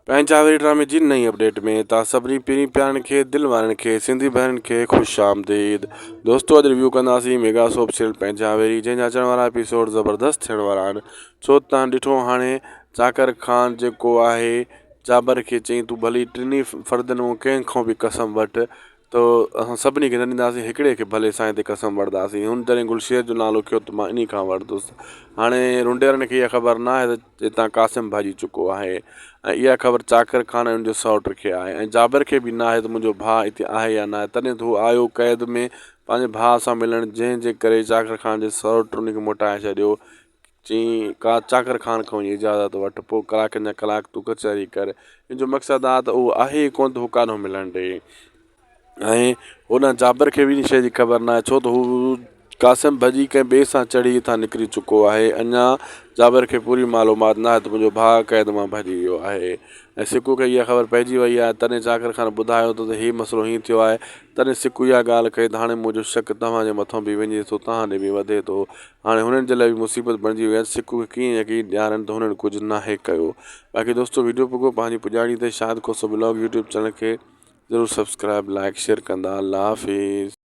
पंहिंजावेरी ड्रामे जी नई अपडेट में तव्हां सभिनी पहिरीं प्यारनि खे दिलि वारनि खे सिंधी भेनरुनि खे ख़ुशि आमदीद। दोस्तो अॼु रिव्यू कंदासीं मेगा सोप सीरियल पंहिंजावेरी, जंहिंजा अचण वारा एपिसोड ज़बरदस्त थियण वारा आहिनि। छो तव्हां ॾिठो हाणे चाकर खान जेको आहे जाबर खे चई तूं भली टिनी फर्दनि मां कंहिंखां बि कसम वठि त असां सभिनी खे न ॾींदासीं, हिकिड़े खे भले असां हिते कसम वठंदासीं। हुन तॾहिं गुलशेर जो नालो खयो त मां इन खां वठंदुसि। हाणे रुंडेरनि खे इहा ख़बर न आहे त हितां कासिम भाॼी चुको आहे ऐं इहा ख़बर चाकर खान ऐं हुनजे सौट खे आहे ऐं जाबर खे बि न आहे त मुंहिंजो भाउ हिते आहे या न आहे। तॾहिं त हू आयो क़ैद में पंहिंजे भाउ सां मिलणु, जंहिंजे करे चाकर खान जे सौट उनखे मोटाए छॾियो। चई का चाकर खान खां वञी इजाज़त वठि, पोइ कलाकनि जा कलाक तूं कचहरी कर। हिन जो मक़सदु आहे त उहो आहे कोन त हू काॾों मिलणु ॾे। ऐं हुन जाबर खे बि इन शइ जी ख़बर न आहे, छो त हू कासिम भॼी कंहिं ॿिए सां चढ़ी हितां निकिरी चुको आहे। अञा जाबर खे पूरी मालूमात न आहे त मुंहिंजो भाउ क़ैद मां भॼी वियो आहे ऐं सिकू खे इहा ख़बर पइजी वई आहे। तॾहिं चाकर खान ॿुधायो त हीउ मसइलो हीअं थियो आहे। तॾहिं सिकू इहा ॻाल्हि कई त हाणे मुंहिंजो शक तव्हांजे मथां बि वञे थो, तव्हां ॾे बि वधे थो। हाणे हुननि जे लाइ बि मुसीबत बणिजी वई आहे। सिकू खे कीअं यकीन ॾियारनि त हुननि कुझु नाहे कयो। बाक़ी दोस्तो वीडियो पुॻो पंहिंजी पुॼाणी ते शाद को ब्लॉग यूट्यूब चैनल खे ज़रूरु सब्सक्राइब लाइक शेयर कंदा। अल्लाह हाफ़िज़।